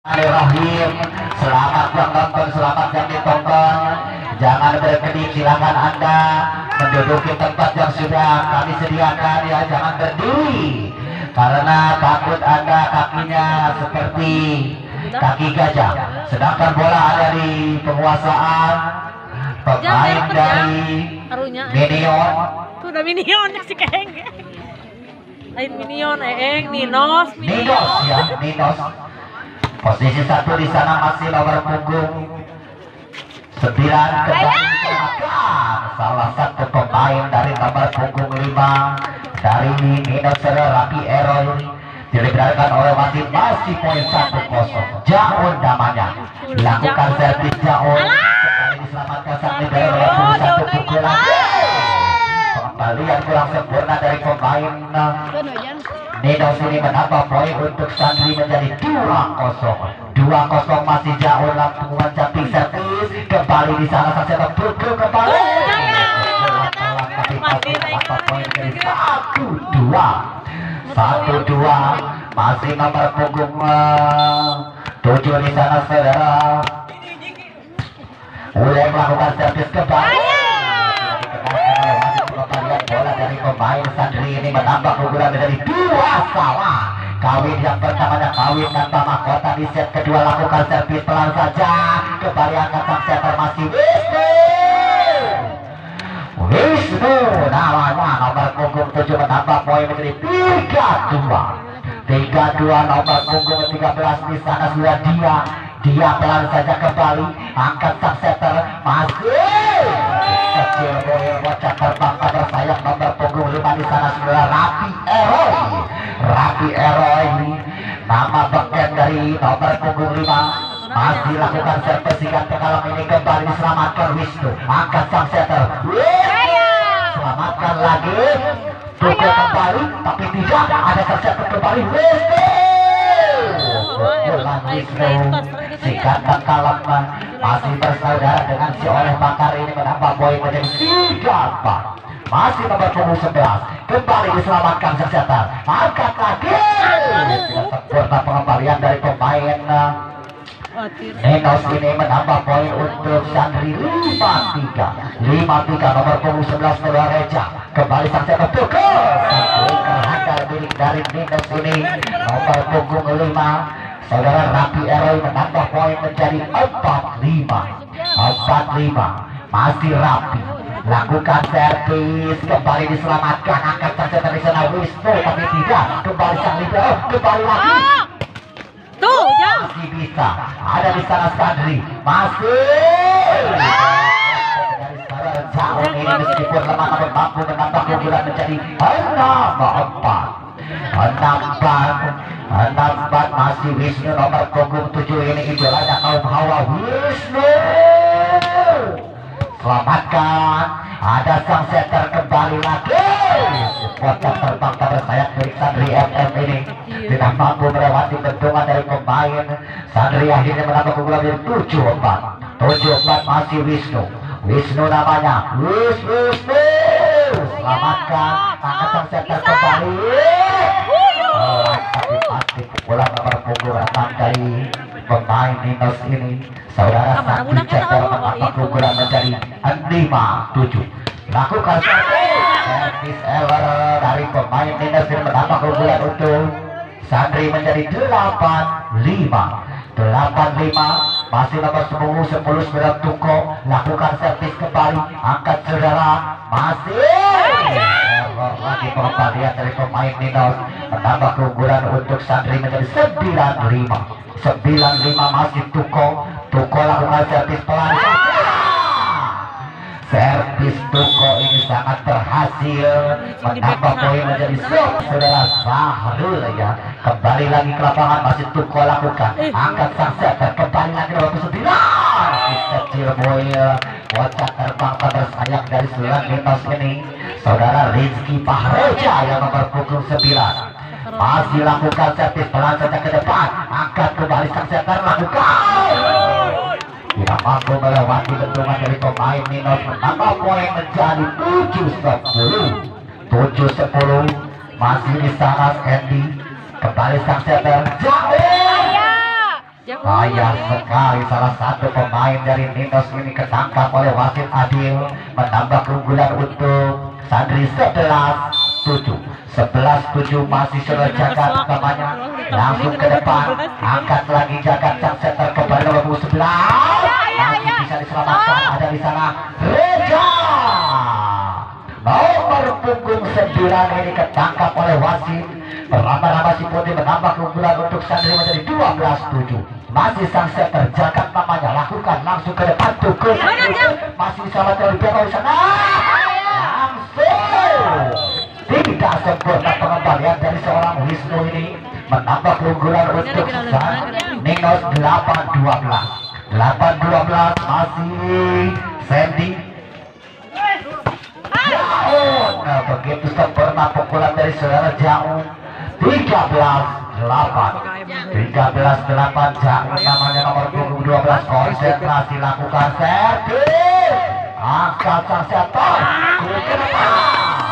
Bismillahirrahmanirrahim. Selamat yang nonton, selamat yang ditonton. Jangan berkedip, silakan Anda menduduki tempat yang sudah kami sediakan ya. Jangan berdiri karena takut Anda kakinya seperti kaki gajah. Sedangkan bola ada di penguasaan pemain dari Minion. Tuh udah Minion si Keng. Lain Minion, Ninos ya, Ninos. Posisi satu di sana masih nomor punggung 9 kembali diselamatkan salah satu pemain dari nomor punggung 5 dari Ninos Rapi Erol dilebarkan oleh masih poin 1-0. Jaun namanya lakukan servis Jaun kembali diselamatkan sang libero oleh satu pukulan. Kembalian kurang sempurna dari pemain Ninos ini menambah poin untuk Sandri menjadi 2-0 masih jauh. Lapangan jumping servis kembali di sana saja terpukul kembali tapi poin dari 1-2 masih nomor punggung 7 di sana saudara mulai melakukan servis kembali. Bola dari pemain Sandri ini menambah keunggulan menjadi 2 salah. Kawin yang pertamanya kawin tanpa mahkota di set kedua lakukan servis pelan saja kembali angkat sang setter masih Wisnu namanya nomor punggung 7 menambah poin menjadi 3-2 nomor punggung 13 di sana sudah dia pelan saja kembali angkat sang setter masih kecil boy bocah terbang pada sayap nomor punggung 5 di sana sudah Rapi Eroi nama beken dari nomor punggung 5 masih lakukan servis hingga pengalaman ini kembali diselamatkan Wisnu angkat sang setter selamatkan lagi pukul kembali tapi tidak ada sang setter kembali Wisnu si kandang kalamkan masih bersaudara dengan si oleh bakar ini menambah poin menjadi 3-4 masih nomor punggung 11 kembali diselamatkan sang setter angkat lagi tidak sempurna pengembalian dari pemain Ninos ini menambah poin untuk Sandri 5-3 nomor punggung 11 Nurul Reja kembali sang setter pukul satu kerangka milik dari Ninos ini nomor punggung 5 saudara Rapi Eroi menambah poin menjadi 4-5 masih Rapi lakukan servis kembali diselamatkan angkat sang setter di sana Wisnu tapi tidak kembali sang libero kembali lagi tuh masih bisa ada di sana Sandri masih dari Jaun ini meskipun lemah namun mampu menambah keunggulan menjadi 6-4 masih Wisnu nomor punggung 7 ini idolanya kaum hawa Wisnu selamatkan ada sang setter kembali lagi bocah terbang pada sayap milik Sandri FM ini tidak mampu melewati bentungan dari pemain Sandri akhirnya menambah keunggulan menjadi 7-4 masih Wisnu namanya Wisnu selamatkan angkat sang setter kembali tapi pasti pukulan nomor punggung 6 dari pemain Ninos ini saudara Sandri cetar menambah keunggulan menjadi 5-7 lakukan servis error dari pemain Ninos ini menambah keunggulan untuk Sandri menjadi 8-5 masih nomor 10 Tuko lakukan servis kembali angkat saudara masih lagi pengembalian dari pemain Ninos menambah keunggulan untuk Sandri menjadi 9-5 masih Tuko lakukan servis pelan servis Tuko ini sangat berhasil menambah poin menjadi 10 saudara Sahrul ya kembali lagi ke lapangan masih Tuko lakukan angkat sang setter kembali lagi nomor 9 si kecil boy bocah terbang pada sayap dari seluruh Ninos ini saudara Rizky Pahreja yang nomor punggung 9 masih lakukan servis pelan saja ke depan angkat kembali sang setter lakukan tidak mampu melewati bentungan dari pemain Ninos menambah poin menjadi 7-10 masih di sana Andy kembali sang setter jauh Sayang sekali salah satu pemain dari Ninos ini ketangkap oleh wasit adil, menambah keunggulan untuk Sandri 11-7. 11-7 masih sudah Jagat namanya, langsung ke depan, angkat lagi Jagat sang setter kembali nomor 11, masih bisa diselamatkan, ada di sana Reja nomor punggung 9 ini ketangkap oleh wasit. Berlama-lama si Putih menambah keunggulan untuk Sandri menjadi 12-7. Masih sang setter Jagat namanya, lakukan langsung ke depan tuh ke masih diselamatkan oleh pihak di sana, langsung tidak sempurna pengembalian dari seorang Wisnu ini, menambah keunggulan untuk Ninos 8-12. 8-12 masih Sandy. Jauh, nah begitu sempurna pukulan dari saudara Jauh. 13-8 Jauh namanya nomor punggung 12, konsentrasi lakukan servis, angkat sang setter ke depan.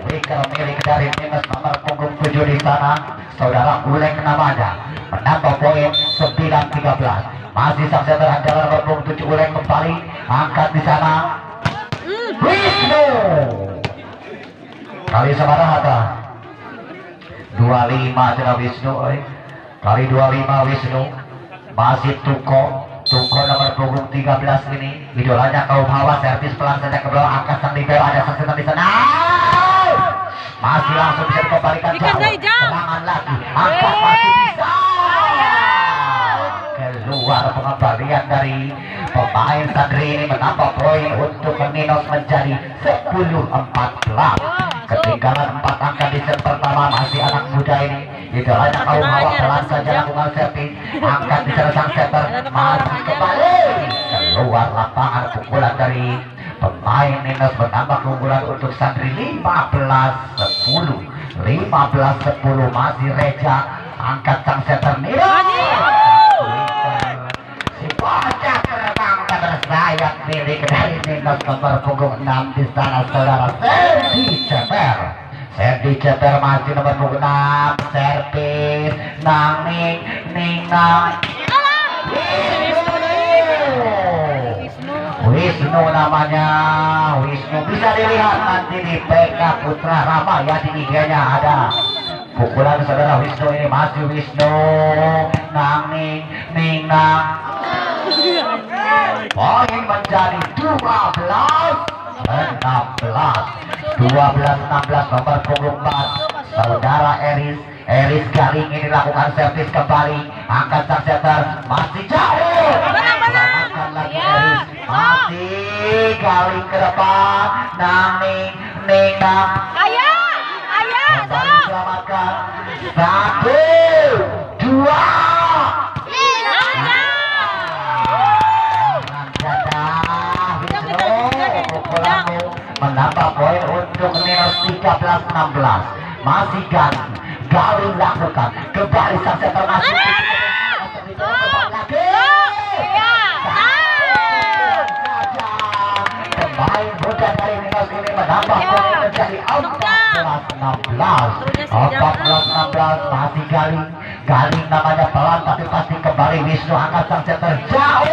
Wicker milik dari Ninos nomor punggung 7 di sana, saudara Ulek namanya, menambah poin 9-13. Masih sang setter andalan nomor punggung 7 Ulek kembali, angkat di sana. Wisnu kali Samarahata 25 adalah Wisnu, kali 25 Wisnu. Masih Tuko nomor punggung 13 ini, idolanya kaum hawa, servis pelan saja ke bawah, angkat sang libero, ada sang setter di sana. Masih langsung bisa dikembalikan Jauh, serangan lagi, angkat masih bisa keluar. Pengembalian dari pemain Sandri ini menambah poin untuk Ninos menjadi 10-14. Ketinggalan 4 angka di set pertama. Masih anak muda ini, idolanya kaum hawa, pelan saja lakukan servis, angkat di sana sang setter, masih kembali keluar lapangan. Pukulan dari pemain Ninos menambah keunggulan untuk Sandri 15-10. 15-10 masih Reja, angkat sang setter Ninos. Si bocah terbang ke bersayap milik dari Ninos nomor punggung 6 di sana, saudara Sandy Ceper. Sandy Ceper masih nomor punggung 6, servis Nang Wisnu namanya, Wisnu bisa dilihat nanti di PK Putra Rama ya, di IG-nya ada pukulan saudara Wisnu ini. Masih Wisnu Nang poin menjadi 12-16 nomor punggung 4 saudara Eris Galing ini lakukan servis kembali, angkat sang setter, masih jauh, selamatkan lagi Eris, masih Galing ke depan, Nang kembali selamatkan, 1, 2 menambah poin untuk Ninos 13-16. Masih Galing lakukan kembali sang setter, masih pemain muda dari Ninos ini menambah poin menjadi 14-16. Masih Galing namanya, pelan tapi pasti kembali Wisnu, angkat sang setter jauh.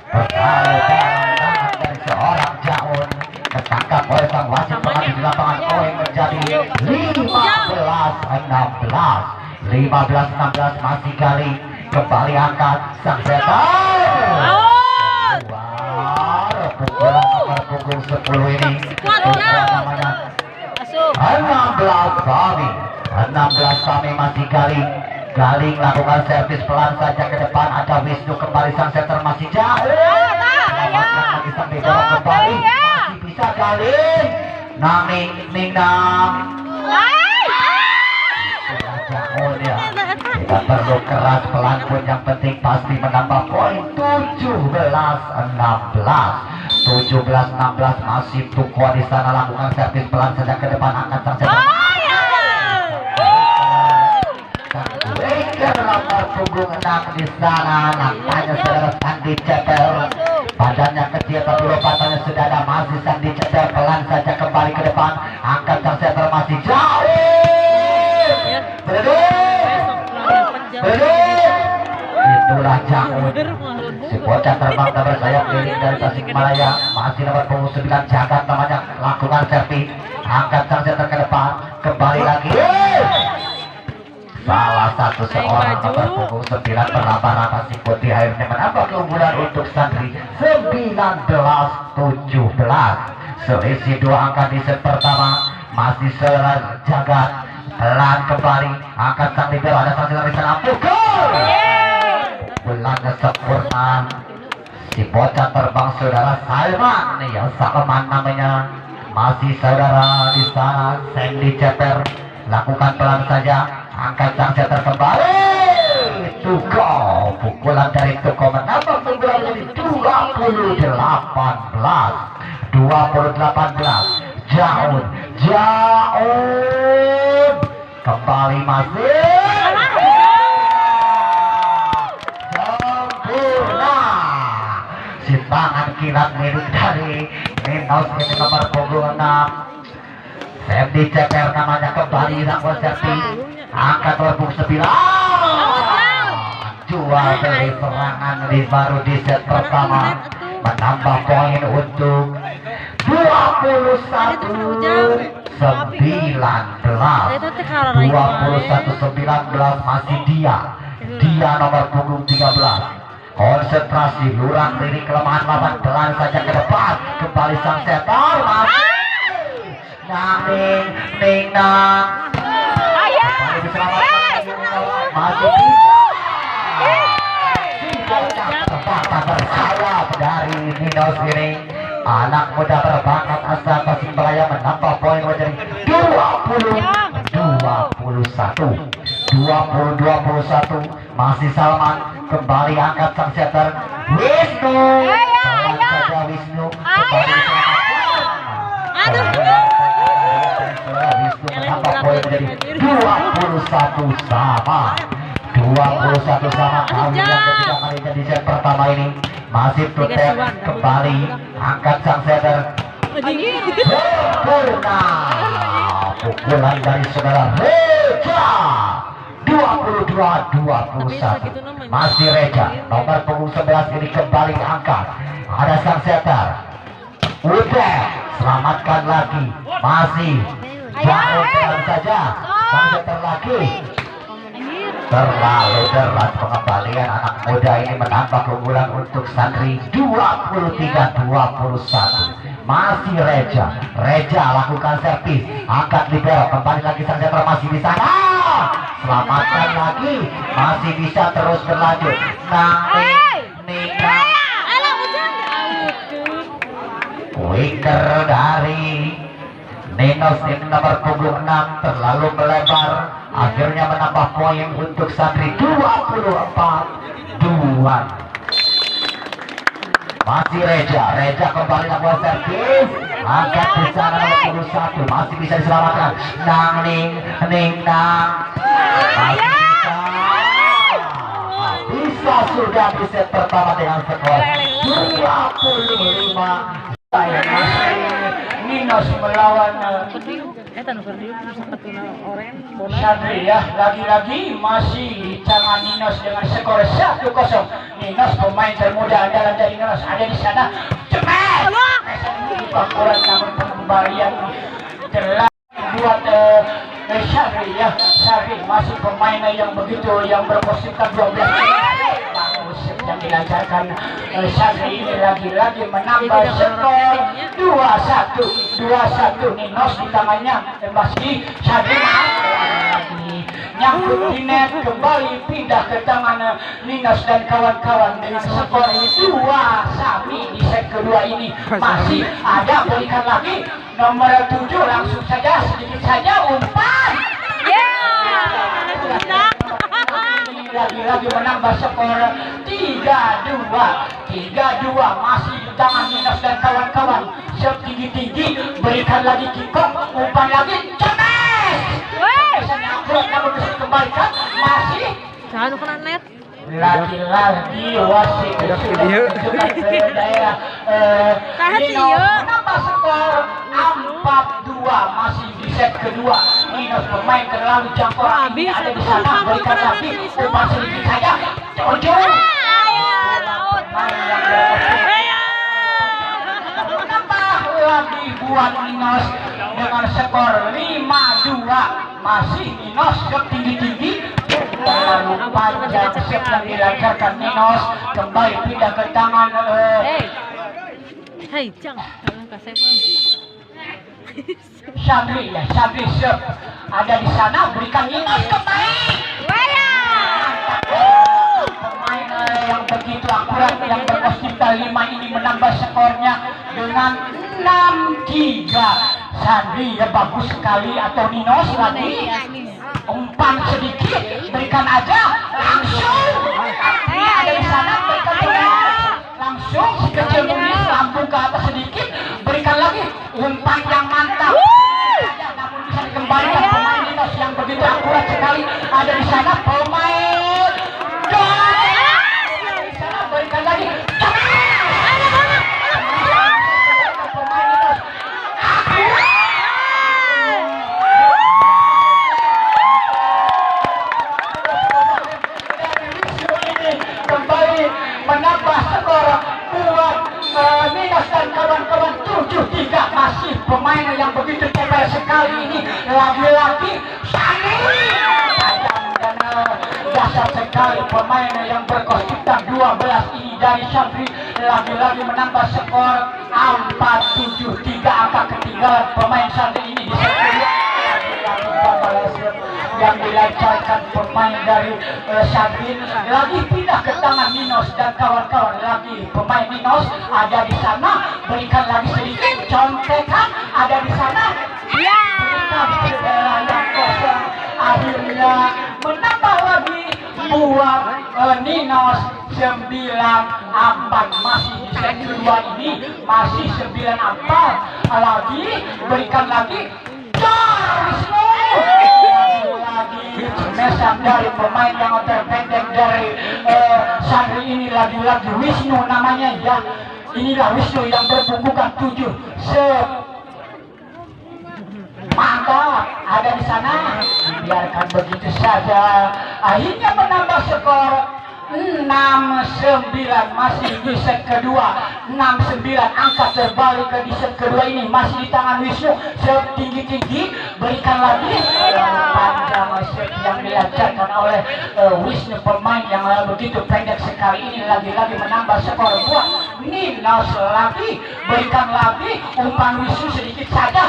Pertahanan dari seorang Jaun ketangkap oleh sang wasit pengambil di lapangan, poin menjadi 15-16. Masih Galing kembali, angkat sang setter keluar. Pukulan nomor punggung 10 ini, pukulan namanya 16 kami masih Galing lakukan servis pelan saja ke depan, ada Wisnu kembali, sang setter masih jauh, selamatkan lagi sang libero kembali, masih bisa Galing, Nang jauh ya, tidak perlu keras, pelan pun yang penting pasti menambah poin. 17-16 masih Tuko di sana, lakukan servis pelan saja ke depan, angkat sang setter. Nomor punggung 6 di sana, nampaknya saudara Sandy Ceper, badannya kecil tapi lompatannya sudah ada. Masih Sandy Ceper pelan saja kembali ke depan, angkat sang setter masih jauh, Itulah Jangun. Si bocah terbang dan bersayap kiri dari Tasikmalaya. Masih nomor punggung 9 Jagat namanya. Lakukan servis. Angkat sang setter ke depan. Kembali lagi. Salah satu seorang nomor punggung 9 berlaba-laba si putih akhirnya menambah keunggulan untuk Santri 19-17. Selisih 2 angka di set pertama. Masih Saudara Jagat. Pelan kembali. Angkat sang libero. Ada sang setter di sana. Pukul. Bulannya sempurna. Si bocah terbang Saudara Salman yang Salman namanya. Masih Saudara di sana Sandy Ceper. Lakukan pelan saja. Angkat sang setter kembali. Tuko. Pukulan dari Tuko menambah keunggulan jadi 28-18. Jaun kembali masih sempurna. Si tangan kilat milik dari Minos ini nomor punggung 6 Sandy Ceper namanya kembali lakukan servis. Angkat nomor punggung 9. Jual dari serangan baru di set pertama menambah poin untuk 21-19 masih dia nomor punggung 13. Konsentrasi lurang dari kelemahan lawan. Pelan saja ke depan. Kembali sang setter masih Ning kembali diselamatkan masih bisa kesempatan bersayap dari Minos ini. Anak muda berbakat asal Tasikmalaya menambah poin menjadi 20-21. Masih Salman kembali angkat sang setter Wisnu. Pelan saja Wisnu kembali diselamatkan. Wisnu menambah poin menjadi 21 sama. Kali yang ketiga kalinya di set pertama ini. Masih Tutek kembali angkat sang setter sempurna. Pukulan dari Saudara Reja 22-21. Masih Reja nomor punggung 11 ini kembali angkat. Ada sang setter udah selamatkan lagi. Masih jauh pelan saja sang setter lagi. Terlalu deras pengembalian anak muda ini menambah keunggulan untuk Santri 23-21. Masih Reja lakukan servis. Angkat libero kembali lagi sang setter masih di sana. Selamatkan lagi. Masih bisa terus berlanjut. Winger dari Ninos ini nomor punggung 6 terlalu melebar. Akhirnya menambah poin untuk Santri 24-2. Masih Reja kembali lakukan servis. Angkat di sana nomor punggung 1 masih bisa diselamatkan. Ning masih bisa sudah di set pertama dengan skor 25. Minos melawan Santri ya. Lagi-lagi masih tangan Minos dengan skor 1-0. Minos pemain termuda andalan dari Minos ada di sana. Cepat. Kurang namun pengembalian telah buat Santri ya. Santri masih pemain yang begitu yang berpositif 12. Yang dilancarkan Santri ini lagi-lagi menambah skor 2-1. Ninos di tangannya masih Santri lagi nyangkut di net, kembali pindah ke tangan Ninos dan kawan-kawan dengan skor 2-1 di set kedua ini. Masih ada berikan lagi nomor 7 langsung saja sedikit saja umpan. Lagi-lagi menambah skor 3-2 masih di tangan Minos dan kawan-kawan. Setinggi-tinggi berikan lagi kick-off, umpan lagi cemes. Biasanya akurat namun bisa dikembalikan. Masih jangan kena net. Lagi-lagi wasit sudah menunjukkan ke daerah Minos menambah skor 4-2 masih di set kedua. Ninos pemain terlalu jangkauan ini ada di sana, berikan lagi umpan sedikit saja. Jojo. Menambah lagi buat Ninos dengan skor 5-2. Masih Ninos ketinggi-tinggi. Terlalu panjang set yang dilancarkan Ninos, kembali pindah ke tangan Hei, jangan kasih Syabri ya, Syabri siap ada di sana, berikan Ninos kembali. Pemain yang begitu akurat yang berkostum 5 ini menambah skornya dengan 6-3. Syabri ya bagus sekali, atau Ninos lagi umpan sedikit, berikan aja langsung. Ada di sana, berikan langsung si kecil Nulis lambung ke atas sedikit, berikan lagi umpan yang mantap. Namun bisa dikembalikan pemain Ninos yang begitu akurat sekali. Ada di sana pemain di sana, berikan lagi. Pemain Ninos kembali menambah skor buat Ninos dan kawan-kawan 7-3. Masih pemain yang begitu cepat sekali ini, lagi-lagi Sani tajam dan dasar sekali pemain yang berkostum 12 ini dari Syafri, lagi-lagi menambah skor 4-7-3. Angka ketinggalan pemain Syafri ini di set kedua, yang dilancarkan pemain dari Syafri, lagi pindah ke tangan Ninos dan kawan-kawan. Lagi pemain Ninos ada di sana, berikan lagi sedikit contekan, ada di sana, berikan bola yang kosong. Akhirnya menambah lagi buat Ninos 9-4. Masih di set kedua ini, masih 9-4. Lagi berikan lagi lagi mesan dari pemain yang terpendek dari Sandri ini, lagi-lagi Wisnu namanya ya. Inilah Wisnu yang berpunggungan 7. Mantap, ada di sana, biarkan begitu saja. Akhirnya menambah skor 6-9. Masih di set kedua 6-9. Angka terbalik ke di set kedua ini masih di tangan Wisnu, setinggi-tinggi, berikan lagi panjang set yang dilancarkan oleh Wisnu, pemain yang begitu pendek sekali ini. Lagi-lagi menambah skor buat Ninos. Lagi berikan lagi umpan Wisnu sedikit saja.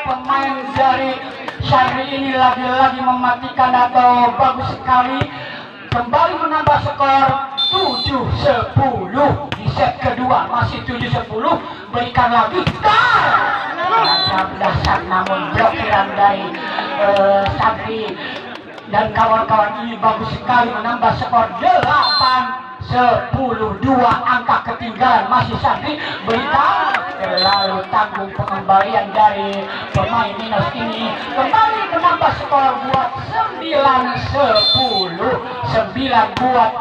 Pemain dari Syahri ini lagi-lagi mematikan atau bagus sekali, kembali menambah skor 7-10 di set kedua. Masih 7-10, berikan lagi dasar, namun blokiran dari Syahri dan kawan-kawan ini bagus sekali, menambah skor 8-10-2. Angka ketinggalan masih Syahri, berikan terlalu tanggung pengembalian dari pemain Ninos ini, kembali menambah skor buat 9-10. 9 buat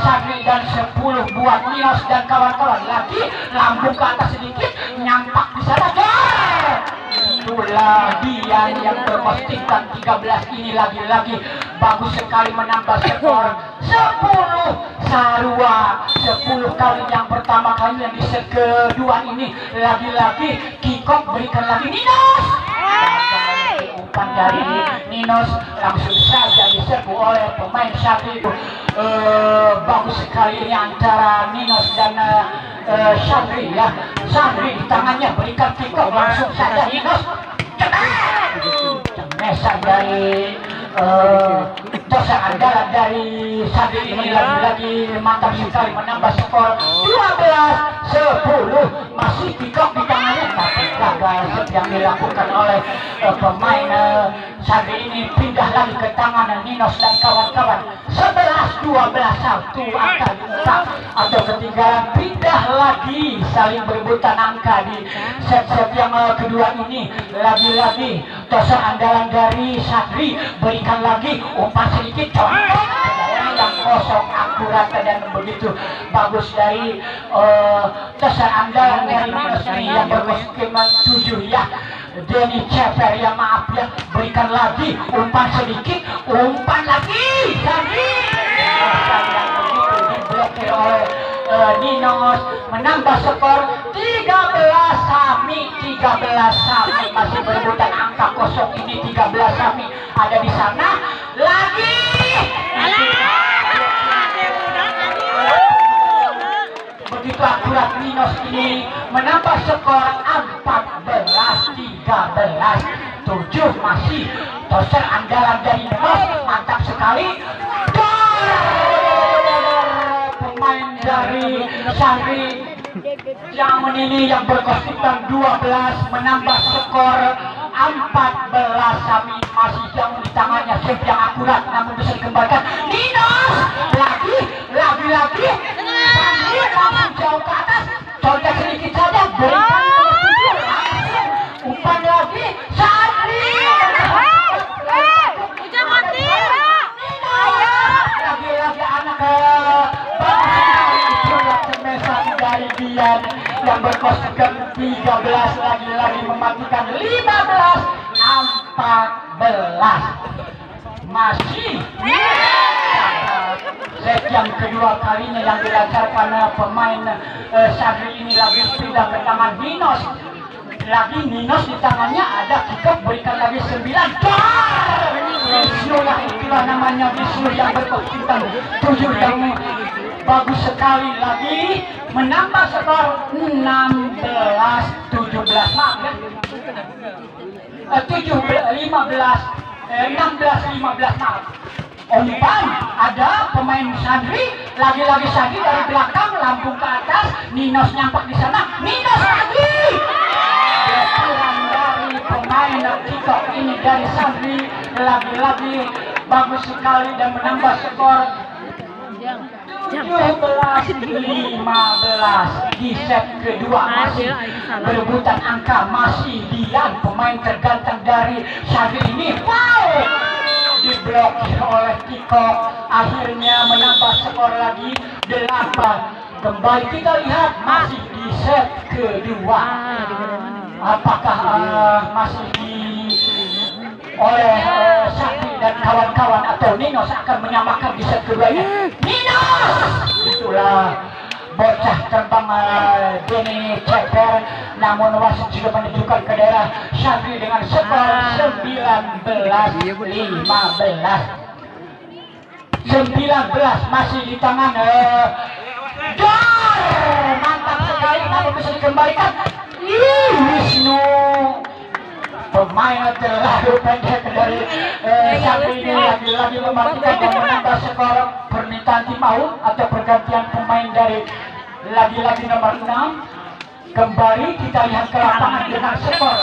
Syahri dan 10 buat Ninos dan kawan-kawan. Lagi lambung ke atas sedikit, nyampak di sana. Itulah dia yang berpastikan 13 ini, lagi-lagi bagus sekali menambah skor 10 Sarua. 10 kali yang pertama kali yang di set kedua ini. Lagi-lagi kikok, berikan lagi Ninos. Umpan dari Ninos langsung saja diserbu oleh pemain Syahri. Bagus sekali ini antara Ninos dan Syahri ya. Syahri di tangannya, berikan kikok langsung saja Ninos. Cemesan dari dosa andalan dari Syahri ini, lagi-lagi mantap sekali menambah skor 12-10. Masih kikok di tangannya, tapi gagal yang dilakukan oleh pemain Syahri ini. Pindah lagi ke tangan Ninos dan kawan-kawan. 11-12, 1 angka diungkap atau ketinggalan. Pindah lagi saling berebutan angka di set-set yang kedua ini. Lagi-lagi dosa andalan dari Syahri, berikan lagi umpan sedikit, contoh yang kosong akurat dan begitu bagus dari dosa andalan dari Ninos ini yang berkostum 7 ya. Denny Ceper, ya maaf ya, berikan lagi umpan sedikit, umpan lagi Sandi yang begitu diblokir oleh Ninos, menambah skor 13 Sami. Masih berebutan angka kosong ini. 13 Sami ada di sana lagi. Begitu akurat Ninos ini menambah skor 14-13. 7 masih toser andalan dari Ninos, mantap sekali. Pemain dari Sandri yang ini yang berkostum 12 menambah skor 14. Sami masih jauh di tangannya, save yang akurat namun bisa dikembalikan. Ninos lagi Sandri langsung jauh ke atas, contek sedikit saja, berikan umpan lagi Sandri. Lagi-lagi anak dari Dian yang berkostum 13 lagi-lagi mematikan. 15-14 masih set yang kedua kalinya yang dilancarkan pemain Sandri ini. Lagi pindah ke tangan Ninos, lagi Ninos di tangannya ada kick, berikan lagi 9. Wisnu lah, itulah namanya Wisnu yang berkostum 7 yang bagus sekali, lagi menambah skor 16-17. Maaf ya, 16-15. Maaf. Umpan ada pemain Sandri, lagi-lagi Sandri dari belakang, lambung ke atas, Ninos nyampak di sana, Ninos lagi. Kurang dari pemain Tito ini dari Sandri, lagi-lagi bagus sekali dan menambah skor 17-15 di set kedua. Masih berebutan angka, masih Dian pemain terganteng dari Sandri ini. Wow, diblokir oleh Tiko, akhirnya menambah skor lagi 8. Kembali kita lihat masih di set kedua. Apakah masih oleh Sandri dan kawan-kawan atau Ninos akan menyamakan di set keduanya? Ninos! Itulah bocah terbang Denny Ceper, namun wasit sudah menunjukkan ke daerah Sandri dengan skor 19 masih di tangan mantap sekali, namun bisa dikembalikan. Wisnu pemain terlalu pendek dari Sandri ini lagi-lagi mematikan dan menambah skor. Permintaan tim out atau pergantian pemain dari lagi-lagi nomor 6. Kembali kita lihat ke lapangan dengan skor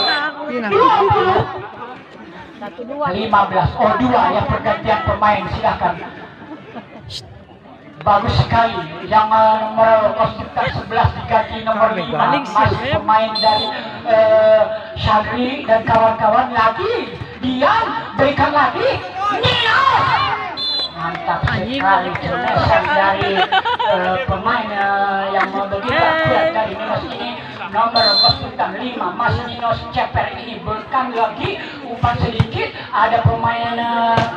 20-15. Oh, 2 ya pergantian pemain, silahkan. Bagus sekali yang nomor kostum 11 diganti nomor 5, masih pemain dari Sandri dan kawan-kawan. Lagi Dian, berikan lagi Ninos. Mantap sekali cemesan dari pemain yang begitu akurat dari Ninos ini. Nomor kostum 5 masih Ninos Ceper ini, berikan lagi umpan sedikit, ada pemain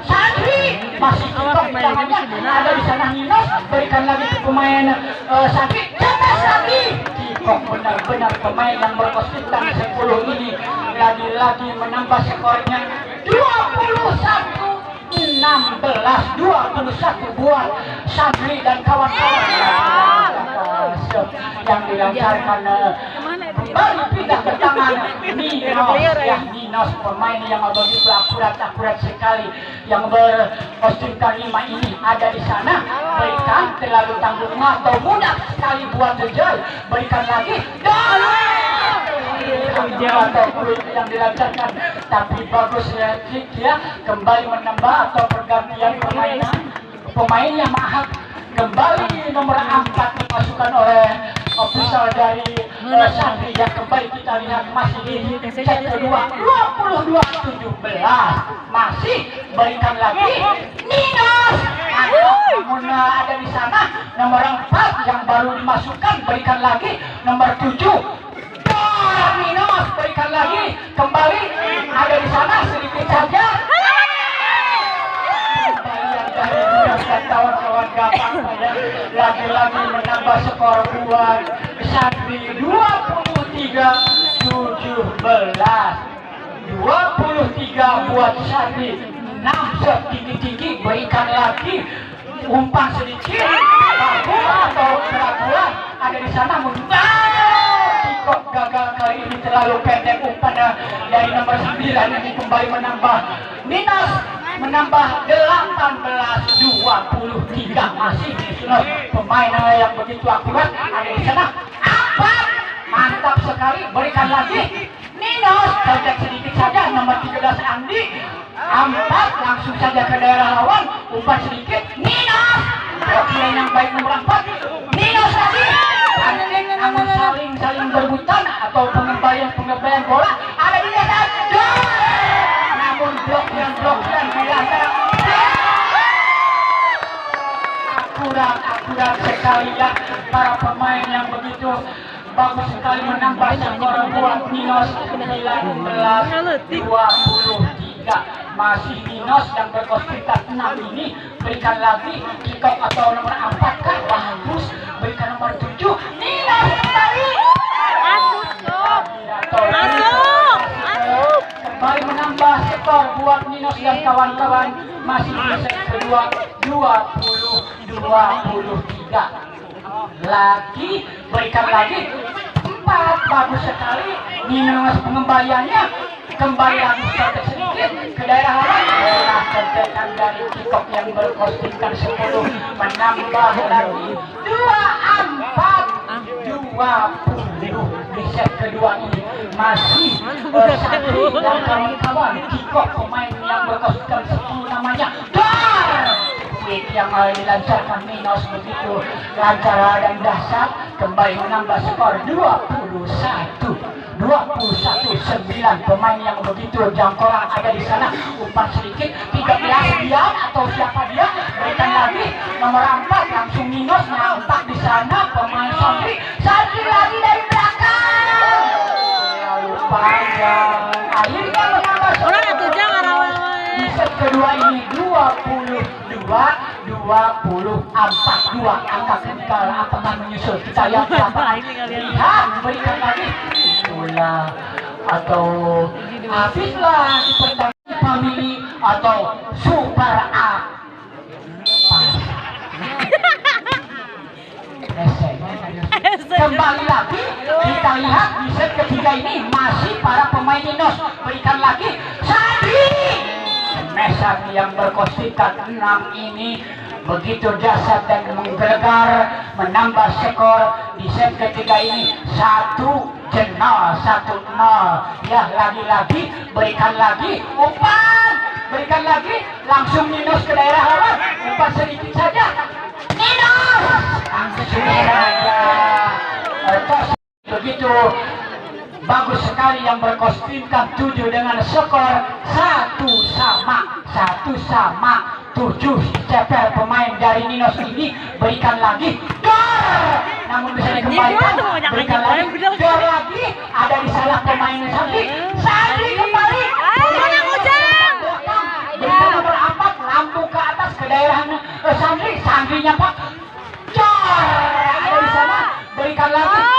Sandri masih di tangannya, ada di sana Ninos, berikan lagi ke pemain Sandri, cepat lagi. Kok benar-benar pemain yang berkostum 10 ini lagi-lagi menambah skornya 21 buat Sandri dan kawan-kawan. Yang dilancarkan kembali pindah ke tangan Ninos. Ya, Ninos pemain yang begitu akurat sekali, yang berkostum 5 ini ada di sana. Berikan terlalu tanggung atau mudah sekali buat Joy, berikan lagi yang dilancarkan, tapi bagus ya, kembali menambah atau pergantian pemain yang mahal. Kembali nomor 4 dimasukkan oleh official dari Sandri yang kembali kita lihat masih di set kedua 22-17. Masih berikan lagi Ninos. Namun ada di sana nomor 4 yang baru dimasukkan, berikan lagi nomor 7 Ninos, berikan lagi ke kembali ada di sana sedikit saja. Kembalian dari Ninos dan kawan-kawan gampang ya. Lagi-lagi menambah skor buat Santri 23-17. 23 buat Santri. 6 set tinggi-tinggi, berikan lagi umpan sedikit, bahu atau keraguan ada di sana Kikok gagal kali ini terlalu pendek umpan dari nomor 9 ini kembali menambah Ninos menambah 18-23 masih Ninos pemain yang begitu akurat ada di sana mantap sekali berikan lagi Ninos terjadi sedikit saja nomor 13 Andi ampat langsung saja ke daerah lawan umpan sedikit Ninos blokian yang baik nomor 4 Ninos lagi namun saling berebutan atau pengembalian bola ada di dasar namun blokian diantara akurat sekali ya para pemain yang begitu bagus sekali menambah skor buat Ninos 19-23 masih Ninos yang berkostum 6 ini berikan lagi kikok atau nomor 4 kan bagus berikan nomor 7 Ninos kembali masuk kembali menambah skor buat Ninos dan kawan-kawan masih di set kedua 20-23 lagi berikan lagi 4 bagus sekali Ninos pengembaliannya kembali lagi sedikit ke daerah lawan bola tertekan dari kikok yang berkostumkan 10 menambah lagi 24-20 di set kedua ini masih Santri dan kawan-kawan kikok pemain yang berkostumkan 10 namanya yang dilancarkan Ninos begitu lancar dan dahsyat kembali menambah skor 21-9 pemain yang begitu jangkolan ada di sana umpan sedikit 13 dia atau siapa dia berikan lagi nomor 4 langsung Ninos nampak di sana pemain Santri lagi dari belakang terlalu panjang akhirnya menambah skor di set kedua ini 22-24 angka kritikal apakah menyusul kita lihat berikan lagi bola atau habislah di pertandingan family atau super A kembali lagi kita lihat di set ketiga ini masih para pemain Ninos berikan lagi Santri Mesan yang berkostumkan 6 ini begitu dahsyat dan menggelegar menambah skor di set ketiga ini 1-0 ya lagi-lagi berikan lagi umpan berikan lagi langsung Ninos ke daerah lawan umpan sedikit saja Ninos langsung saja begitu bagus sekali yang berkostumkan 7 dengan skor 1-7 ceper pemain dari Ninos ini berikan lagi gol namun bisa dikembalikan berikan lagi gol lagi ada di sana pemain Santri kembali berikan nomor 4 lambung ke atas ke daerah Santrinya Pak gol ada di sana berikan lagi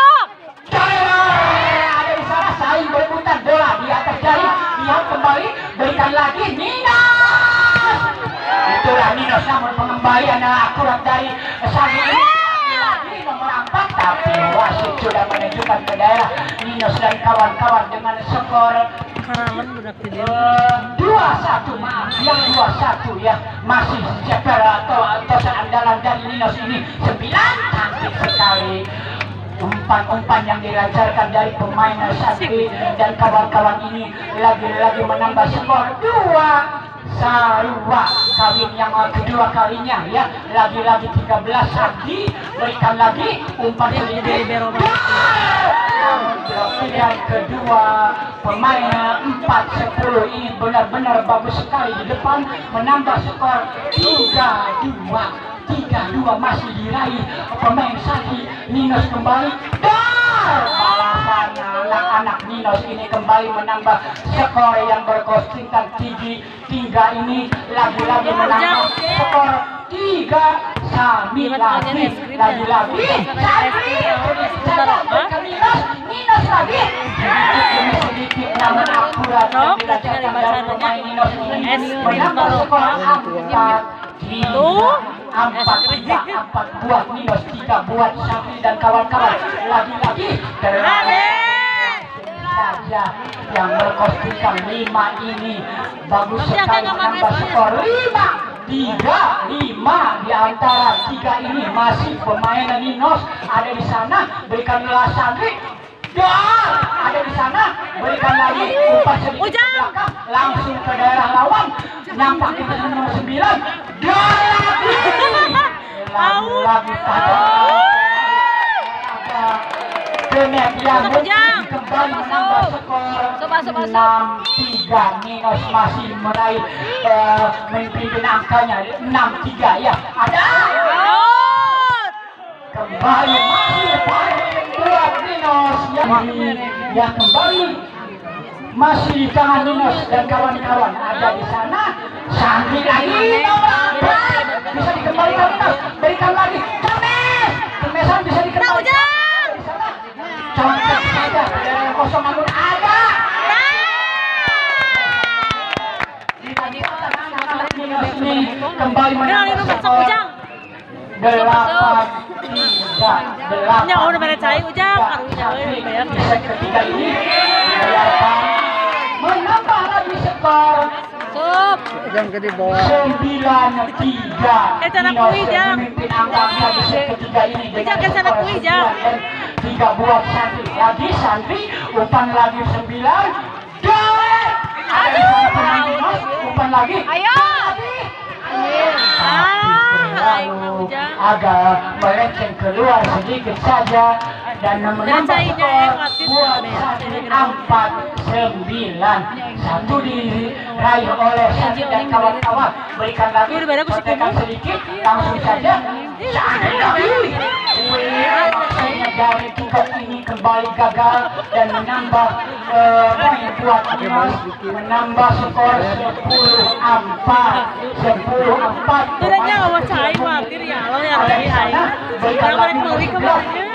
saling berebutan bola di atas jari lihat kembali berikan lagi Ninos itulah Ninos namun pengembalian akurat dari Santri lagi nomor 4 tapi wasit sudah menunjukkan ke daerah Ninos dan kawan-kawan dengan skor 2-1 maaf yang 2-1 ya masih ceper atau seandalan dari Ninos ini 9 cantik sekali umpan-umpan yang dilancarkan dari pemain Santri dan kawan-kawan ini lagi-lagi menambah skor 2-2 kawin yang kedua kalinya ya lagi-lagi 13 Santri berikan lagi umpan sedikit yang kedua pemain 4-10 ini benar-benar bagus sekali di depan menambah skor 3-2 masih diraih pemain Santri Ninos kembali balasan anak-anak Ninos ini kembali menambah skor yang berkostingkan tiga ini lagi-lagi menambah skor 3-9 lagi-lagi Ninos lagi sedikit namun akurat yang dirasakan dari pemain Ninos ini menambah skor 4 buat Ninos, 3 buat Syafri dan kawan-kawan. Lagi-lagi saja yang berkostingkan 5 ini bagus sekali menambah skor 5 di antara 3 ini masih pemain Ninos ada di sana, berikanlah Syafri. Ada di sana, berikan lagi umpan sedikit ke belakang, langsung ke daerah lawan, nyampak di nomor 9, lagi pada Kemet yang kembali menambah skor 6-3. Ninos masih meraih memimpin angkanya 6-3 ya. Ada kembali masih buat Ninos yang kembali masih di tangan Ninos dan kawan-kawan ada di sana. Sandi lagi nomor 4 bisa dikembalikan Ninos, berikan lagi Kemesan bisa dikembalikan di sana. Contoh saja yang kosong namun ada Ninos ini kembali menambah skor 8-3. Nya udah pada cai Ujang, karunya bayar set ketiga ini dibayarkan menambah lagi skor Ujang ke di bawah 9-3. Sana kui, Jang. Memimpin angkanya di set ketiga ini Ujang ke sana kui, Jang. 3 buat Santri umpan lagi 9 Dawet ada di sana pemain Ninos, umpan lagi lalu agak melenceng keluar sedikit saja dan menambah skor buat 4-9. Satu diraih oleh Sandi dan kawan-kawan, berikan lagi kontekan sedikit langsung saja Sandi lagi dari kick-off ini kembali gagal dan menambah poin buat Ninos, menambah skor 10-4. Tidaknya nggak mau cai matir ya lo yang lagi air. Kalau kalian beli kemarinnya.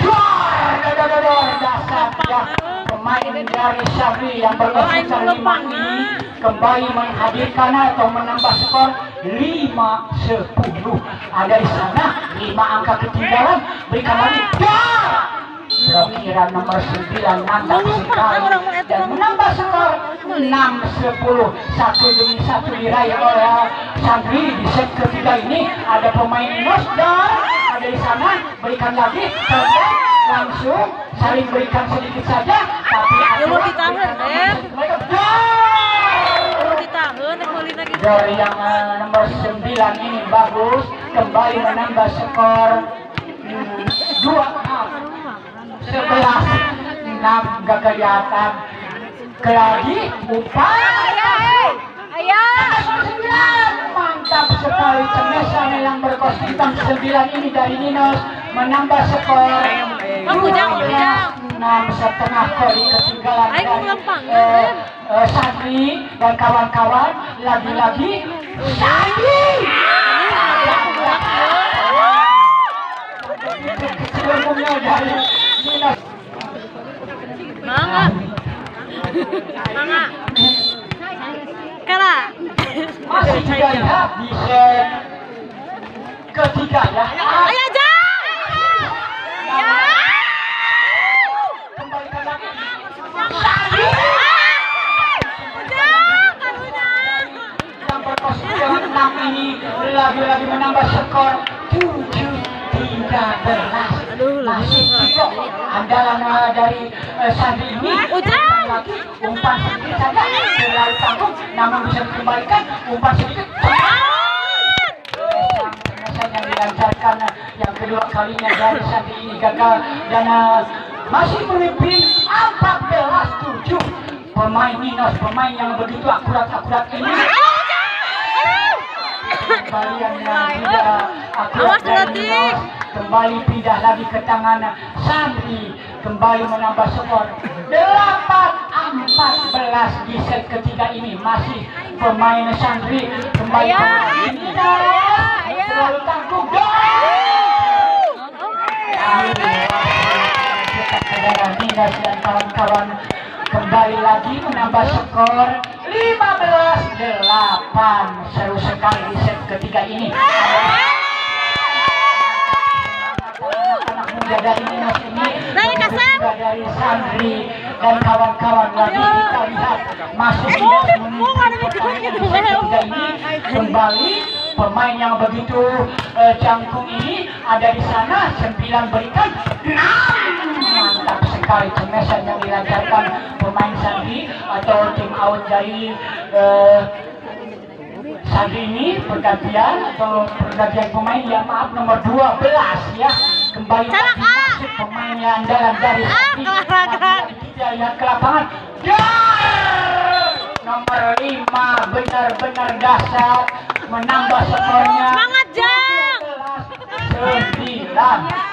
Pemain dari Syafri yang berkostingkan 5 ini kembali menghadirkan atau menambah skor 5-10. Ada di sana 5 angka ketinggalan, berikan lagi Brokiran nomor 9 mantap sekali dan menambah skor 6-10. Satu demi satu diraih oleh Sandri di set ketiga ini. Ada pemain Ninos dan ada di sana, berikan lagi langsung saling berikan sedikit saja tapi mau ditahan mau ditahan dari yang nomor 9 ini bagus kembali menambah skor 2-6 11-6 gak kelihatan lagi umpan mantap sekali Cemesan yang berkostingkan 9 ini dari Ninos menambah skor 6,5 kali ketinggalan dari Sandri dan kawan-kawan. Lagi-lagi Sandri sebelumnya dari Ninos Mangga Kala masih juga ya di set ketiga ya. Ayo Jang ya Kembalikan lagi yang berkostingkan 6 ini lagi-lagi menambah skor 7-13. Masih kok andalan dari Sandi ini lagi umpan sedikit saja selalu tanggung namun bisa dikembalikan umpan sedikit yang dilancarkan yang kedua kalinya dari Sandi ini gagal dan masih memimpin 14-7. Pemain Ninos, pemain yang begitu akurat ini kembalian yang tidak akurat dari Ninos kembali pindah lagi ke tangan Sandri kembali menambah skor 8-14 di set ketiga ini. Masih pemain Sandri kembali ini selalu tangguh Ninas dan kawan-kawan kembali lagi menambah skor 15-8. Seru sekali di set ketiga ini. Anak muda dari Ninas ini juga dari Sandri dan kawan-kawan lagi kita lihat masuk ini kembali pemain yang begitu jangkung ini ada di sana. 9 berikan 6. Mantap sekali cemesan yang dilancarkan pemain Sandri atau tim out dari Sandri ini. Pergantian pemain ya, maaf, nomor 12 ya, kembali masuk pemain yang andalan dari Sandri. Kita lihat ke lapangan, nomor 5 benar-benar dasar menambah skornya. Semangat Jang. 9.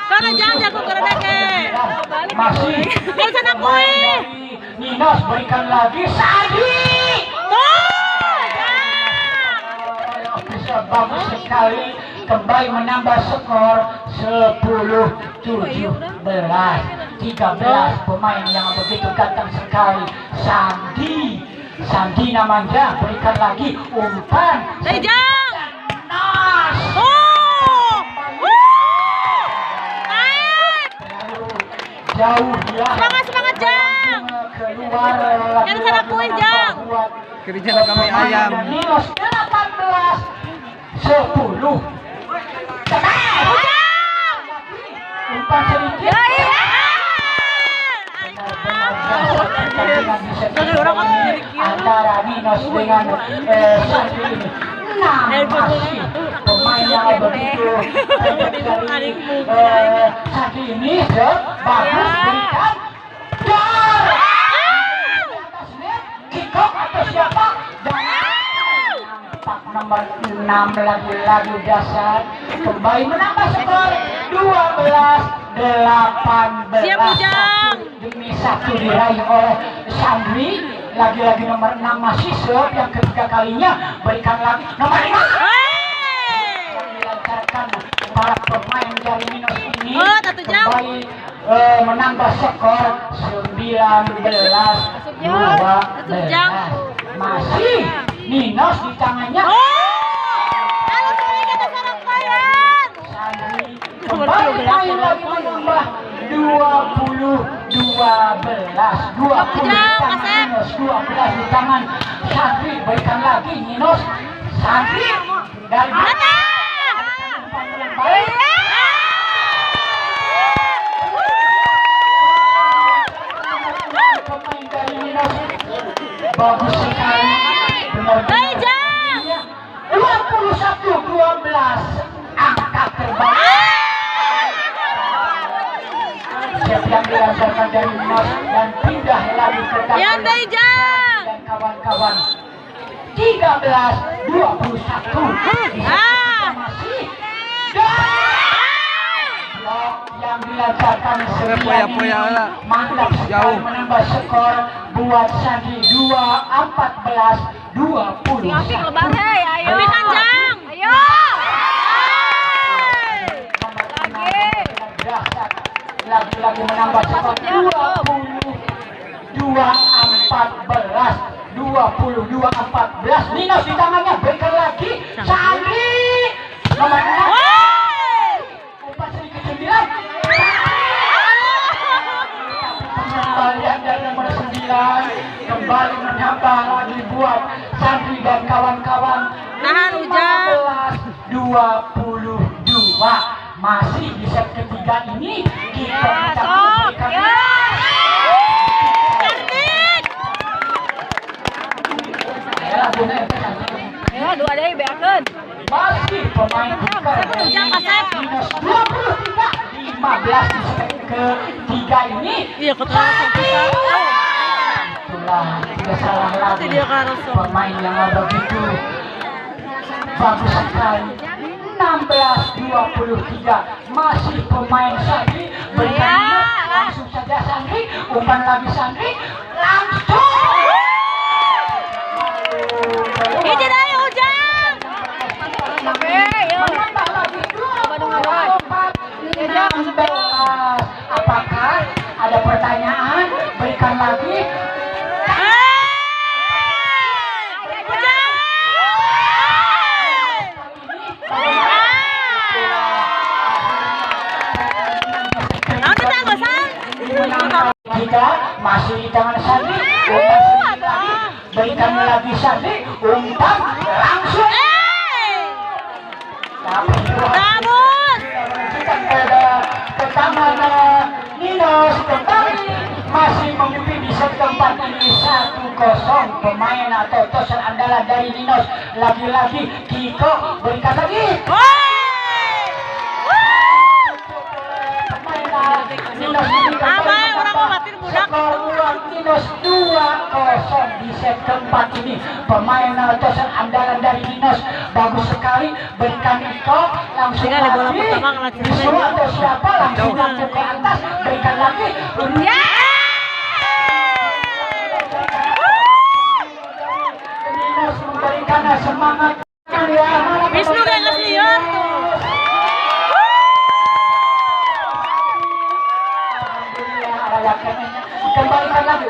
Karena Jang jago karena masih sana kuih. Ninas berikan lagi Sandi. Bisa bagus sekali kembali menambah skor 10-17. 13 pemain yang begitu ganteng sekali. Sandi namanya berikan lagi umpan. Jang. Jauh ya. Semangat Jang. Keluar Jangan salah kuih Jang. Kerja kami ayam. Ninos 18-10. Umpan sedikit. Antara Ninos dengan Sandri ini. Masih pemain yang begitu dari Sandri ini bagus berikan. Kikok atau siapa? Nomor 6 lagi dasar kembali menambah skor 12-18. Siap Ujang. Demi 1 diraih oleh Sandri. Lagi-lagi nomor 6 masih siap yang ketiga kalinya berikan lagi nomor 5 yang dilancarkan para pemain dari Ninos ini kembali menambah skor 19-12. Masih Ninos di tangannya. Sandri kembali main lagi menambah 20-12. 20 Ninos, 12 di tangan Sandri. Berikan lagi Ninos. Sandri dari pemain dari Ninos bagus sekali. Benar-benar 21-12 angka terbaik. Siap yang dilancarkan dari Ninos dan pindah lagi ke Jang. dan kawan-kawan 13-21. Masih blok yang dilancarkan mantap sekali menambah skor buat Sandi 14-21. Berikan Jang. Ayo. Lagi-lagi menambah skor 22-14. Ninos di tangannya berikan lagi Sandi nomor 6. Umpan sedikit 9. Kembalian dari nomor 9 kembali menambah lagi buat Sandi dan kawan-kawan. Tahan Ujang. 15-22. Masih di set ketiga ini kita dua deh beakeun. masih pemain Ujang kasep. Minus 23 15 di set ketiga ini. Iya keterlaluan pisang. Itulah tidak salah lagi Dia karosong. pemain yang begitu bagus sekali. 16-23 masih pemain Sandri berikan langsung saja Sandri, umpan lagi Sandri, langsung Izin ayo hujan. menambah lagi 24-16. Apakah ada pertanyaan? Berikan lagi. Jika masih di tangan Sandi, umpan lagi, berikan lagi Sandi, umpan langsung. Tapi ke tangan Ninos kembali masih memimpin di set keempat ini 1-0. Pemain atau toser andalan dari Ninos lagi-lagi Kiko berikan lagi. Ninos 2-0 di set keempat ini. Pemain toser andalan dari Ninos bagus sekali, berikan Iko langsung lagi. Bisu atau siapa langsung langsung ke atas, berikan lagi. Ninos memberikan semangat. Wisnu gak ngeliat tuh. Kembalikan lagi.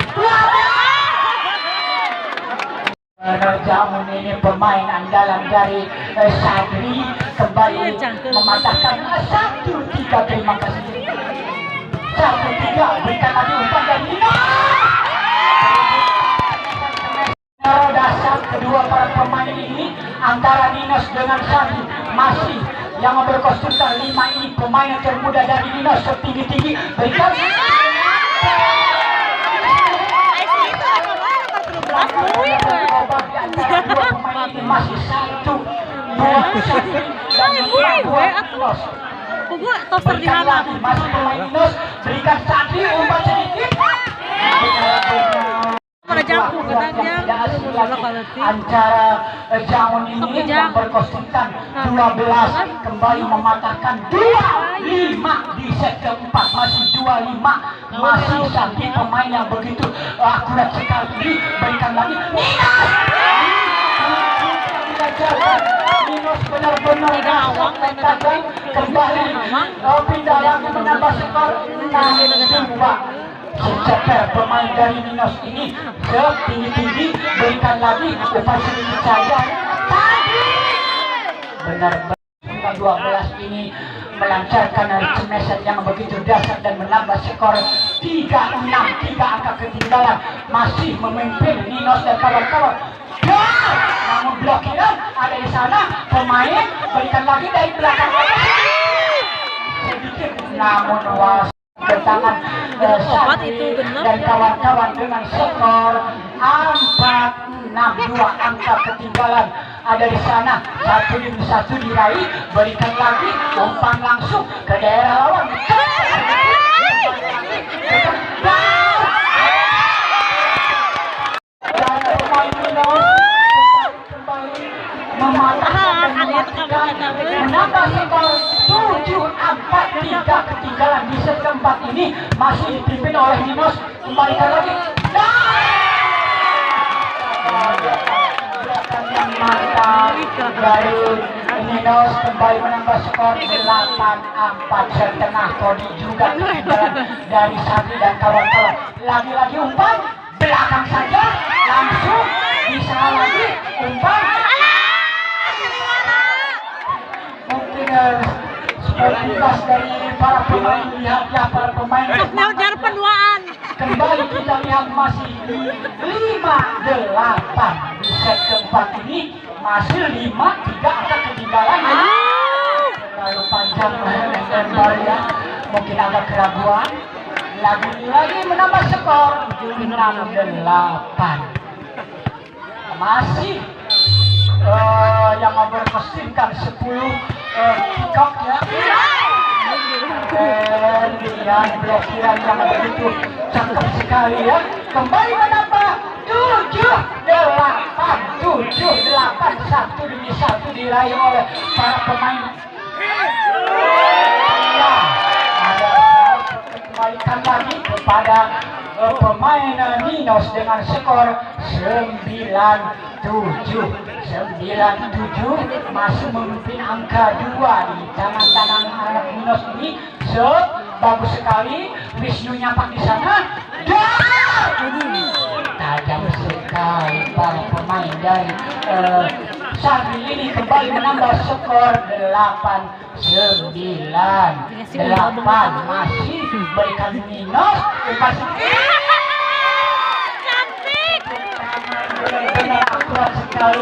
Jamun ini pemain andalan dari Sadri kembali mematahkan 1-3. Terima kasih. 1-3 berikan lagi umpan dari Nino. Dasar kedua para pemain ini antara Ninos dengan Sadri masih yang berkostumkan 5 ini pemain yang termuda dari Ninos setinggi-tinggi berikan. Masih 1-2 Gue toser di mana? masih pemain Ninos berikan Sadri umpan sedikit. Ada jangkung, Antara Jamun ini yang berkostumkan 12 kembali mematahkan 2-5 di set keempat. Masih 2-5, masih Sadri pemain yang begitu akurat sekali. Berikan lagi Ninos. Ninos benar-benar tajam kembali pindah lagi menambah skor 6-2. Seceper pemain dari Ninos ini setinggi-tinggi berikan lagi umpan sedikit saja. Benar-benar 12 ini melancarkan cemeset yang begitu dasar dan menambah skor 3-6. 3 angka ketinggalan masih memimpin Ninos dan kawan-kawan. Namun blokiran ada di sana pemain berikan lagi dari belakang sedikit, namun was bertangan dan kawan-kawan dengan skor 4-6. 2 angka ketinggalan ada di sana. 1-1 diraih, berikan lagi umpan langsung ke daerah lawan. Menambah skor 7-4. 3 ketinggalan di set keempat ini masih dipimpin oleh Ninos. Kembalikan lagi gerakan yang mantap dari Ninos kembali menambah skor 8-4. Setengah kodi juga ketinggalan dari Sadri dan kawan-kawan. Lagi-lagi umpan belakang saja, langsung bisa lagi umpan. Mungkin sportivitas dari para pemain. Lihat ya para pemain penduaan. kembali kita lihat masih 5-8 di set keempat ini. Masih 5-3 angka ketinggalan. Terlalu panjang lebar ya, mungkin agak keraguan. Lagi-lagi menambah skor 6-8. Masih yang berkostumkan 10 kikok ya. Lihat blokiran yang begitu cakep sekali ya. Kembali menambah 2. 7-8 satu demi satu diraih oleh para pemain. Ya, ada kembalikan lagi kepada pemain Ninos dengan skor 9-7. Masih memimpin angka 2 di tangan anak Ninos ini. Bagus sekali Wisnu nyapak di sana. Tajam sekali para pemain dari Santri ini kembali menambah skor 8-9. Masih berikan Ninos Cantik. benar-benar akurat sekali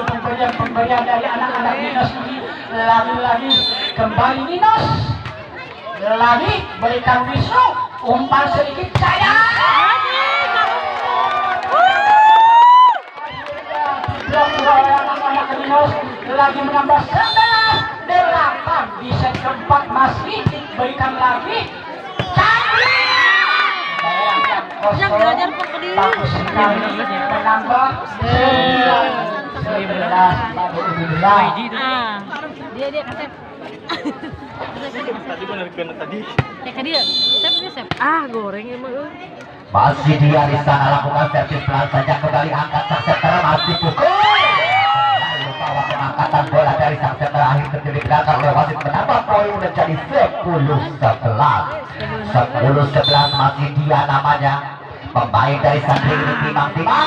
pemberian dari anak-anak Ninos ini. Lagi-lagi kembali Ninos, lagi berikan Wisnu, umpan sedikit saja. Anak-anak Ninos lagi menambah 11-8 di set keempat. Masih berikan lagi Yang belajar kok ke dia. bagus sekali menambah 11 pada ujungnya. Dia kasep. Tadi benar tadi. Ya ke dia. Sep. Goreng emang. Masih dia di sana lakukan servis pelan saja, kembali angkat sang setter, masih pukul. Lupa pengangkatan bola dari sang setter, akhir terjadi belakang oleh wasit, menambah poin menjadi 10-11. Masih dia namanya pemain dari Santri ini timang-timang.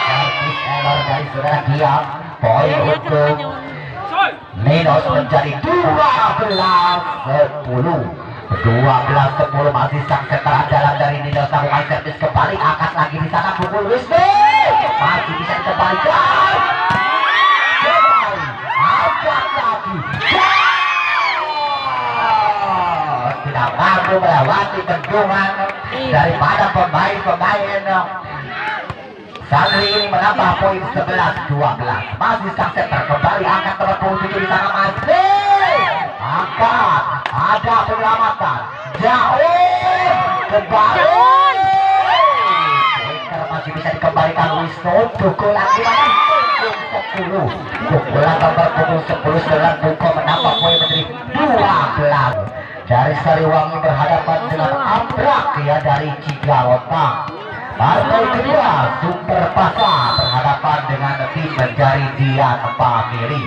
Servis error dari saudara dia, poin untuk Ninos menjadi 12-10 masih sang setter andalan dari Ninos. Lakukan servis kembali, angkat lagi di sana, pukul Wisnu, masih bisa dikembalikan, kembali angkat lagi, tidak mampu melewati bendungan daripada pemain-pemain Santri ini menambah poin 11-12. Masih sang setter kembali, angkat nomor 27 di sana, masih angkat, ada penyelamatan, jauh kembali, masih bisa dikembalikan Wisnu, pukulan di mana? Pukulan nomor punggung 10 dengan Buko menambah poin menjadi 12. Dari Sariwangi berhadapan dengan Abrak ya dari Cigalotang. Partai kedua Super Pasa berhadapan dengan tim Menjari Dian Pamiri.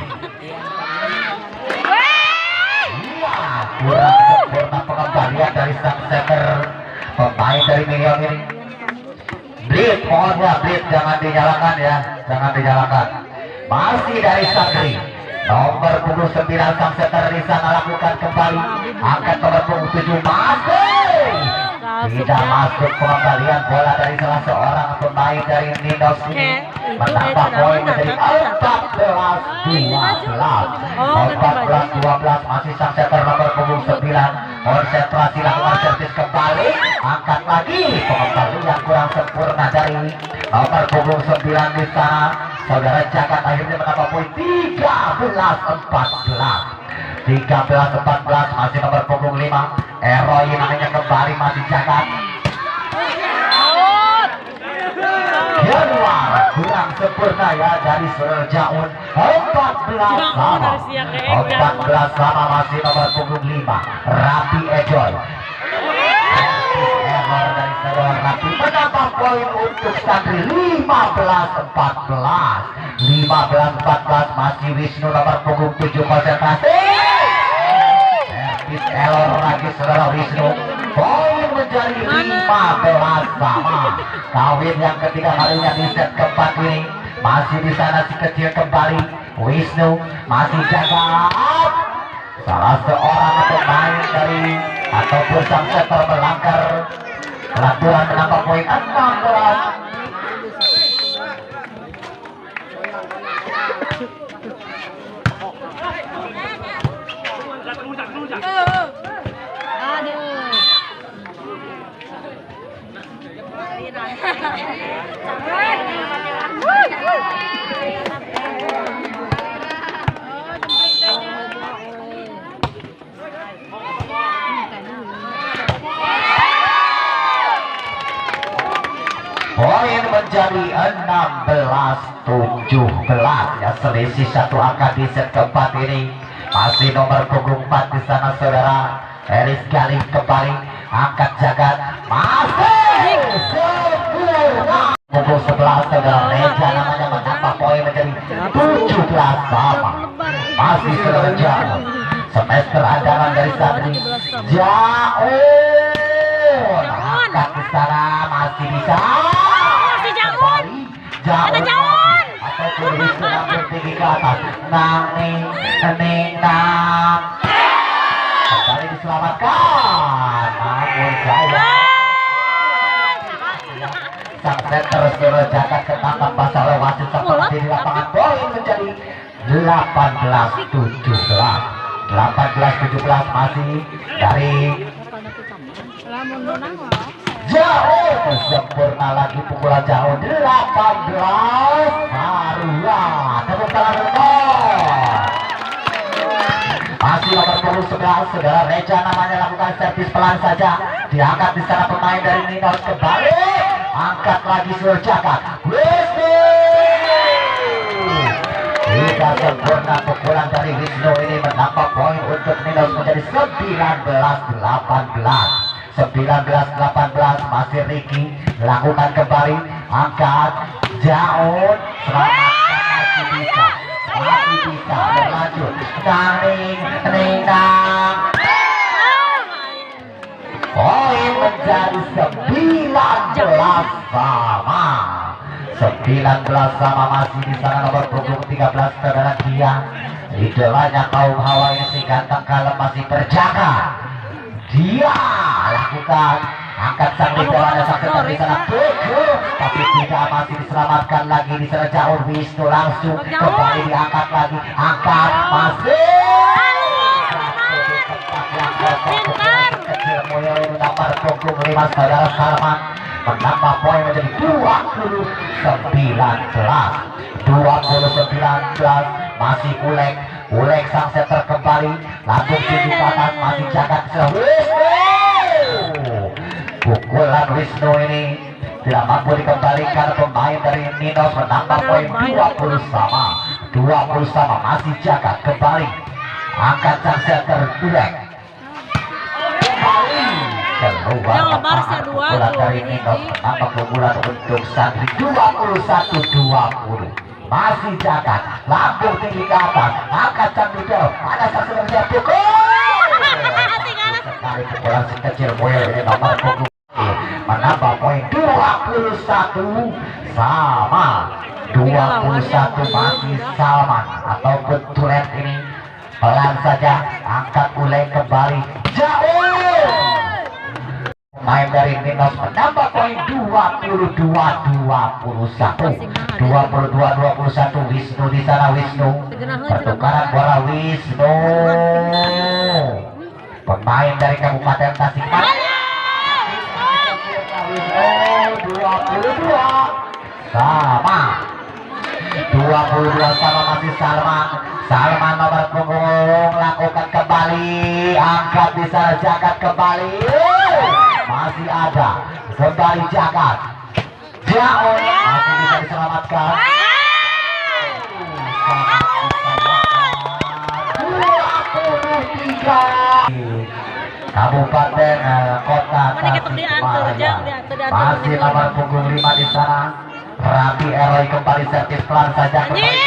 Kurang sempurna pengembalian dari sang setter pemain dari Miriam ini. Blitz, mohon ya Blitz, jangan dinyalakan ya, jangan dinyalakan. Masih dari Santri nomor punggung 9 sang setter di sana lakukan kembali, angkat nomor punggung 7, masih tidak masuk pengembalian bola dari salah seorang pemain dari Ninos ini, menambah poin menjadi 14-12. Masih sang setter nomor punggung 9, konsentrasi, lakukan servis kembali, angkat lagi, pengembalian kurang sempurna dari nomor punggung 9 di sana. Saudara Jagat akhirnya menambah poin 13-14. Masih nomor punggung 5 Eroi namanya kembali, masih Jagat. Kedua kurang sempurna ya dari Saudara Jaun. 14 sama masih nomor punggung 5 Rapi Ejoy. Error dari Saudara Rapi menambah poin untuk Santri 15-14. Masih Wisnu nomor punggung 7 konsentrasi. Servis error lagi Saudara Wisnu. Poin menjadi 15 sama. Kawin yang ketiga kalinya di set keempat ini. Masih di sana si kecil kembali. Wisnu masih jaga. Salah seorang pemain dari ataupun sang setter melanggar pelaturan, menambah poin 16. Poin menjadi 16-17 ya, selisih satu angka di set keempat ini. Masih nomor punggung 4 di sana saudara. Eris Galih kembali angkat jagat, masih sempurna. Pukul 11 saudara, Reja namanya menambah poin menjadi 17 sama. Masih saudara jauh. Semester andalan dari Santri jauh. Angkat ke sana masih bisa. Masih Jaun. Ada Jaun. Ataupun bisa ngambil tinggi ke atas. Nang. Kembali diselamatkan. Namun saya sang center saudara jagat ketangkap pasal wasit seperti di lapangan. Poin menjadi 18-17 masih dari jauh. Sempurna lagi pukulan jauh. 18 Maruah. Tepuk tangan rekor. Masih nomor punggung 11 saudara. Reja namanya lakukan servis pelan saja. Diangkat di sana pemain dari Ninos kembali. Angkat lagi saudara jagat. Wisnu. Tidak sempurna pukulan dari Wisnu ini menambah poin untuk Ninos menjadi 19-18. Masih Ricky lakukan kembali. Angkat jauh. Selamatkan masih bisa berlanjut. Nang. Poin menjadi 19 sama. 19 sama masih di sana nomor punggung 13 saudara dia. Idolanya kaum Hawa ini si ganteng kalem masih berjaga. Dia lakukan angkat sang idolanya sang setan di sana pukul, tapi tidak, masih diselamatkan lagi di sana jauh. Wisnu langsung kembali diangkat lagi, angkat masih kecil Moyo nomor punggung 5 saudara Salman menambah poin menjadi 29. Masih Ulek sang setter kembali langsung tinggi ke atas, masih jagat pukulan Wisnu ini tidak mampu dikembalikan. Pemain dari Ninos menambah poin 20 sama. Masih jagat kembali angkat sang setter Ulek kembali keluar lapangan. Pukulan dari Ninos menambah keunggulan untuk Santri 21-20. Masih jagat lambung tinggi ke atas, angkat sang middle, ada sang sebenarnya pukul sekali. Pukulan si kecil Moyo ini nomor punggung menambah poin 21 sama. 21 masih Salman ataupun Tulen ini pelan saja angkat Ulek kembali jauh. Main dari Ninos menambah poin 22-21. Wisnu di sana. Wisnu pertukaran bola. Wisnu pemain dari Kabupaten Tasikmalaya. Wisnu 22 sama. Masih Salman nomor punggung lakukan kembali, angkat di sana jagat kembali. Masih ada kembali jagat jauh, masih bisa diselamatkan. 23 Kabupaten Kota Tasikmalaya. Masih nomor punggung 5 di sana. Rapi Eroy kembali servis pelan saja kembali.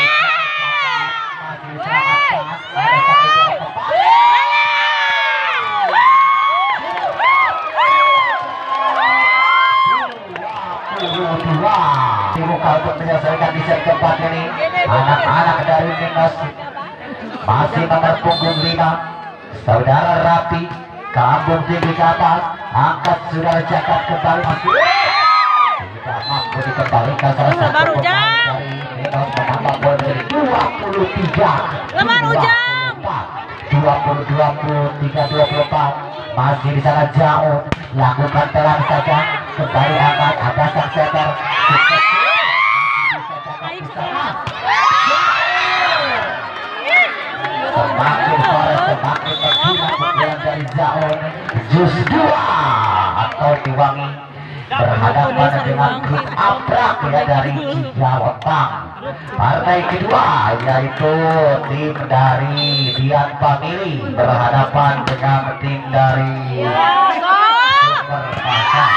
Masih dibuka untuk menyelesaikan di set keempat ini anak-anak dari Ninos. Masih nomor punggung 5 saudara Rapi, kambung tinggi ke atas, angkat saudara jagat kembali. Masih tidak mampu dikembalikan salah satu pemain dari Ninos menambah poin dari 23-24. Masih di sana jauh, lakukan pelan saja kembali angkat, ada sang setter semakin sore semakin menggila pukulan dari jauh. Jus 2 atau diwangi berhadapan dengan grup Abrak ya dari Cijalotang. Partai kedua yaitu tim dari Dian Family berhadapan dengan tim dari Super Pasar.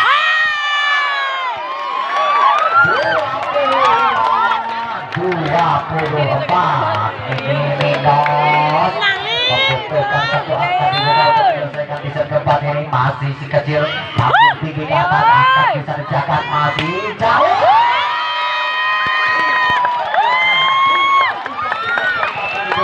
24 ini Minos membutuhkan satu angka di bawah untuk menyelesaikan di set keempat ini masih si kecil namun tinggi atas akan bisa dijaga masih